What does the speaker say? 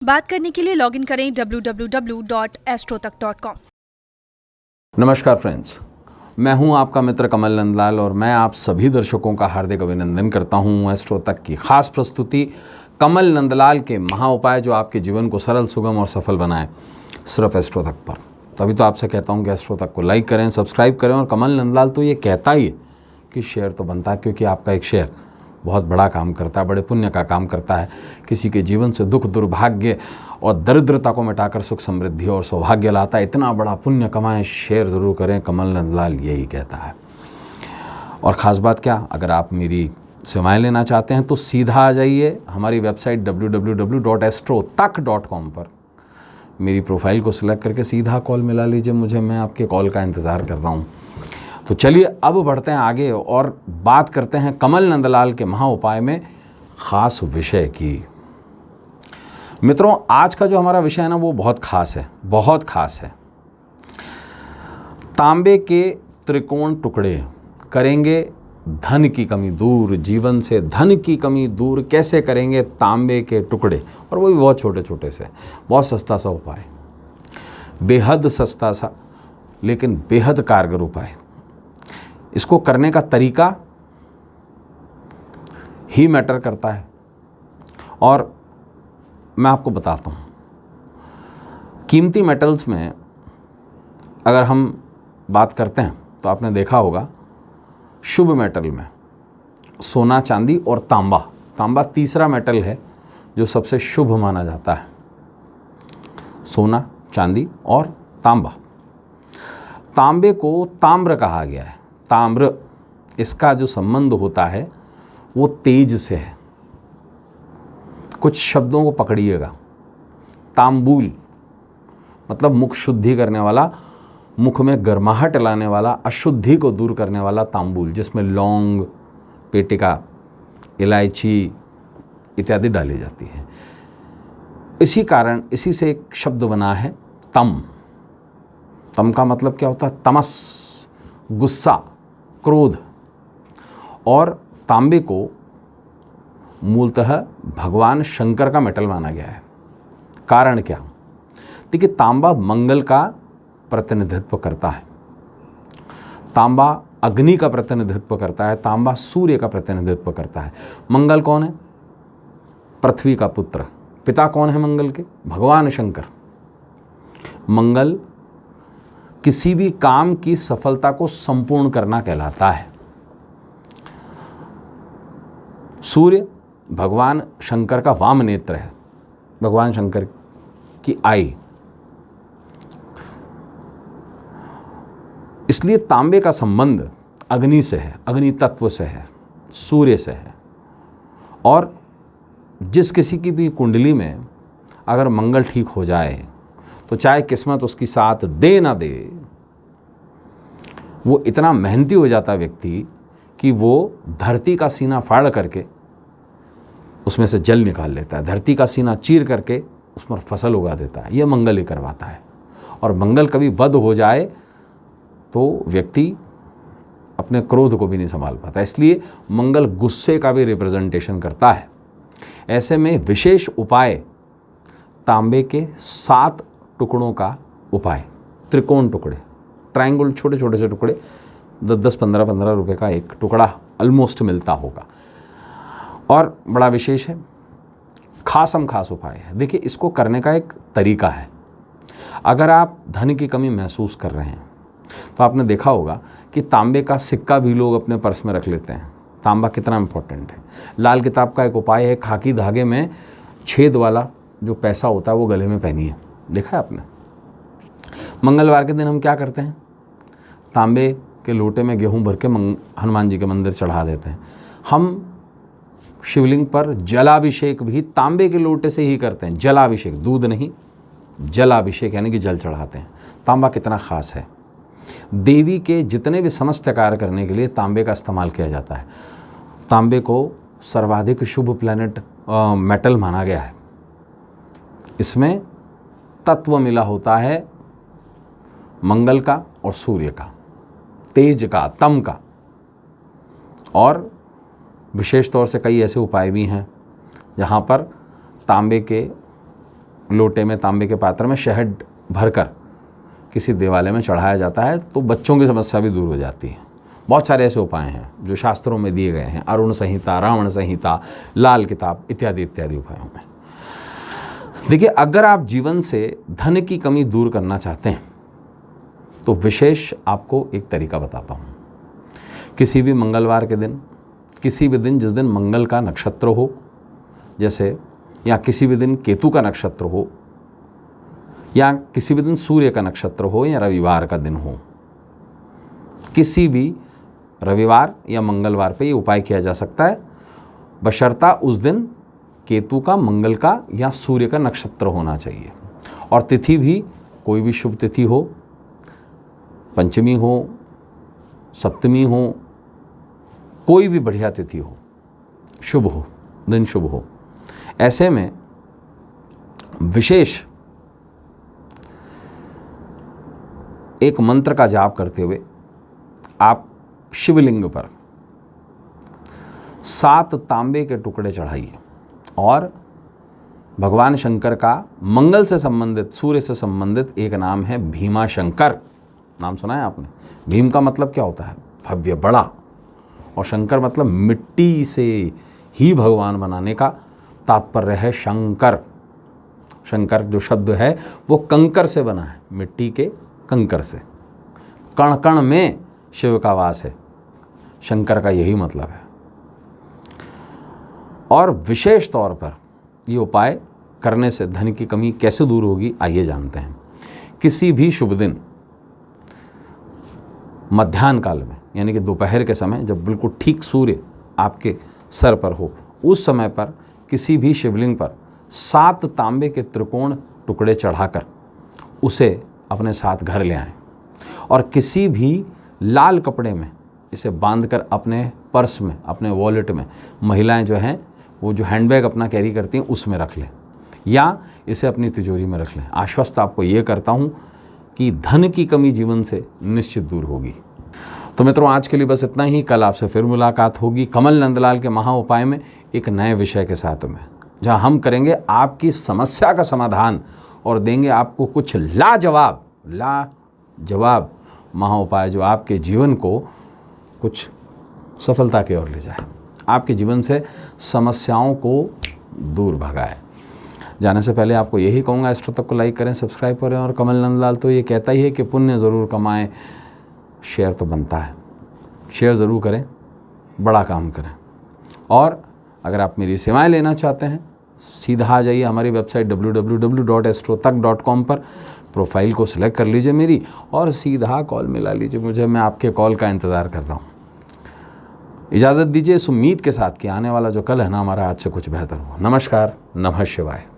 बात करने के लिए लॉगिन करें www.astrotak.com। नमस्कार फ्रेंड्स, मैं हूं आपका मित्र कमल नंदलाल और मैं आप सभी दर्शकों का हार्दिक अभिनंदन करता हूं एस्ट्रो तक की खास प्रस्तुति कमल नंदलाल के महा उपाय जो आपके जीवन को सरल, सुगम और सफल बनाए, सिर्फ एस्ट्रो तक पर। तभी तो आपसे कहता हूं कि एस्ट्रो तक को लाइक करें, सब्सक्राइब करें। और कमल नंदलाल तो ये कहता ही है कि शेयर तो बनता है, क्योंकि आपका एक शेयर बहुत बड़ा काम करता है, बड़े पुण्य का काम करता है। किसी के जीवन से दुख, दुर्भाग्य और दरिद्रता को मिटाकर सुख, समृद्धि और सौभाग्य लाता है। इतना बड़ा पुण्य कमाएं, शेयर ज़रूर करें, कमल नंदलाल यही कहता है। और ख़ास बात क्या, अगर आप मेरी सेवाएं लेना चाहते हैं तो सीधा आ जाइए हमारी वेबसाइट www.astrotak.com पर। मेरी प्रोफाइल को सिलेक्ट करके सीधा कॉल मिला लीजिए मुझे, मैं आपके कॉल का इंतज़ार कर रहा हूँ। तो चलिए अब बढ़ते हैं आगे और बात करते हैं कमल नंदलाल के महा उपाय में ख़ास विषय की। मित्रों, आज का जो हमारा विषय है ना, वो बहुत ख़ास है, बहुत ख़ास है। तांबे के त्रिकोण टुकड़े करेंगे धन की कमी दूर। जीवन से धन की कमी दूर कैसे करेंगे? तांबे के टुकड़े, और वो भी बहुत छोटे छोटे से, बहुत सस्ता सा उपाय, बेहद सस्ता सा लेकिन बेहद कारगर उपाय। इसको करने का तरीका ही मैटर करता है। और मैं आपको बताता हूँ, कीमती मेटल्स में अगर हम बात करते हैं तो आपने देखा होगा, शुभ मेटल में सोना, चांदी और तांबा। तांबा तीसरा मेटल है जो सबसे शुभ माना जाता है। सोना, चांदी और तांबा। तांबे को ताम्र कहा गया है। ताम्र, इसका जो संबंध होता है वो तेज से है। कुछ शब्दों को पकड़िएगा। तांबूल मतलब मुख शुद्धि करने वाला, मुख में गर्माहट लाने वाला, अशुद्धि को दूर करने वाला तांबूल, जिसमें लौंग, पेटिका, इलायची इत्यादि डाली जाती है। इसी कारण इसी से एक शब्द बना है तम। तम का मतलब क्या होता है? तमस, गुस्सा, क्रोध। और तांबे को मूलतः भगवान शंकर का मेटल माना गया है। कारण क्या? देखिए, तांबा मंगल का प्रतिनिधित्व करता है, तांबा अग्नि का प्रतिनिधित्व करता है, तांबा सूर्य का प्रतिनिधित्व करता है। मंगल कौन है? पृथ्वी का पुत्र। पिता कौन है मंगल के? भगवान शंकर। मंगल किसी भी काम की सफलता को संपूर्ण करना कहलाता है। सूर्य भगवान शंकर का वाम नेत्र है, भगवान शंकर की आई। इसलिए तांबे का संबंध अग्नि से है, अग्नि तत्व से है, सूर्य से है। और जिस किसी की भी कुंडली में अगर मंगल ठीक हो जाए तो चाहे किस्मत उसकी साथ दे ना दे, वो इतना मेहनती हो जाता है व्यक्ति कि वो धरती का सीना फाड़ करके उसमें से जल निकाल लेता है, धरती का सीना चीर करके उसमें फसल उगा देता है। यह मंगल ही करवाता है। और मंगल कभी बद हो जाए तो व्यक्ति अपने क्रोध को भी नहीं संभाल पाता। इसलिए मंगल गुस्से का भी रिप्रेजेंटेशन करता है। ऐसे में विशेष उपाय तांबे के 7 टुकड़ों का उपाय। त्रिकोण टुकड़े, ट्रायंगल, छोटे छोटे से टुकड़े, 10-10, 15-15 रुपये का एक टुकड़ा ऑलमोस्ट मिलता होगा। और बड़ा विशेष है, खासम खास उपाय है। देखिए, इसको करने का एक तरीका है। अगर आप धन की कमी महसूस कर रहे हैं तो आपने देखा होगा कि तांबे का सिक्का भी लोग अपने पर्स में रख लेते हैं। तांबा कितना इम्पोर्टेंट है। लाल किताब का एक उपाय है, खाकी धागे में छेद वाला जो पैसा होता है वो गले में पहनिए। देखा है आपने? मंगलवार के दिन हम क्या करते हैं? तांबे के लोटे में गेहूं भर के हनुमान जी के मंदिर चढ़ा देते हैं। हम शिवलिंग पर जलाभिषेक भी तांबे के लोटे से ही करते हैं। जलाभिषेक, दूध नहीं, जलाभिषेक यानी कि जल चढ़ाते हैं। तांबा कितना खास है। देवी के जितने भी समस्त कार्य करने के लिए तांबे का इस्तेमाल किया जाता है। तांबे को सर्वाधिक शुभ प्लैनेट मेटल माना गया है। इसमें तत्व मिला होता है मंगल का और सूर्य का, तेज का, तम का। और विशेष तौर से कई ऐसे उपाय भी हैं जहाँ पर तांबे के लोटे में, तांबे के पात्र में शहद भरकर किसी देवालय में चढ़ाया जाता है तो बच्चों की समस्या भी दूर हो जाती है। बहुत सारे ऐसे उपाय हैं जो शास्त्रों में दिए गए हैं, अरुण संहिता, रावण संहिता, लाल किताब इत्यादि इत्यादि उपायों में। देखिए, अगर आप जीवन से धन की कमी दूर करना चाहते हैं तो विशेष आपको एक तरीका बताता हूँ। किसी भी मंगलवार के दिन, किसी भी दिन जिस दिन मंगल का नक्षत्र हो, जैसे या किसी भी दिन केतु का नक्षत्र हो, या किसी भी दिन सूर्य का नक्षत्र हो, या रविवार का दिन हो, किसी भी रविवार या मंगलवार पे ये उपाय किया जा सकता है, बशर्ता उस दिन केतु का, मंगल का या सूर्य का नक्षत्र होना चाहिए। और तिथि भी कोई भी शुभ तिथि हो, पंचमी हो, सप्तमी हो, कोई भी बढ़िया तिथि हो, शुभ हो, दिन शुभ हो। ऐसे में विशेष एक मंत्र का जाप करते हुए आप शिवलिंग पर 7 तांबे के टुकड़े चढ़ाइए और भगवान शंकर का मंगल से संबंधित, सूर्य से संबंधित एक नाम है भीमा शंकर। नाम सुना है आपने? भीम का मतलब क्या होता है? भव्य, बड़ा, और शंकर मतलब मिट्टी से ही भगवान बनाने का तात्पर्य है शंकर। शंकर जो शब्द है वो कंकर से बना है, मिट्टी के कंकर से। कण कण में शिव का वास है, शंकर का यही मतलब है। और विशेष तौर पर ये उपाय करने से धन की कमी कैसे दूर होगी, आइए जानते हैं। किसी भी शुभ दिन मध्याह्न काल में, यानी कि दोपहर के समय, जब बिल्कुल ठीक सूर्य आपके सर पर हो, उस समय पर किसी भी शिवलिंग पर 7 तांबे के त्रिकोण टुकड़े चढ़ाकर उसे अपने साथ घर ले आएं और किसी भी लाल कपड़े में इसे बांधकर अपने पर्स में, अपने वॉलेट में, महिलाएं जो हैं वो जो हैंडबैग अपना कैरी करती हैं उसमें रख लें, या इसे अपनी तिजोरी में रख लें। आश्वस्त आपको ये करता हूँ कि धन की कमी जीवन से निश्चित दूर होगी। तो मित्रों, आज के लिए बस इतना ही। कल आपसे फिर मुलाकात होगी कमल नंदलाल के महा उपाय में एक नए विषय के साथ में, जहाँ हम करेंगे आपकी समस्या का समाधान और देंगे आपको कुछ लाजवाब महा उपाय जो आपके जीवन को कुछ सफलता की ओर ले जाए, आपके जीवन से समस्याओं को दूर भगाए। जाने से पहले आपको यही कहूँगा, एस्ट्रो तक को लाइक करें, सब्सक्राइब करें। और कमल नंदलाल तो ये कहता ही है कि पुण्य ज़रूर कमाएं, शेयर तो बनता है, शेयर ज़रूर करें, बड़ा काम करें। और अगर आप मेरी सेवाएं लेना चाहते हैं, सीधा आ जाइए हमारी वेबसाइट www.astrotak.com पर, प्रोफाइल को सिलेक्ट कर लीजिए मेरी और सीधा कॉल मिला लीजिए मुझे। मैं आपके कॉल का इंतज़ार कर रहा हूँ। इजाज़त दीजिए इस उम्मीद के साथ कि आने वाला जो कल है ना हमारा, आज से कुछ बेहतर हो। नमस्कार, नमः शिवाय।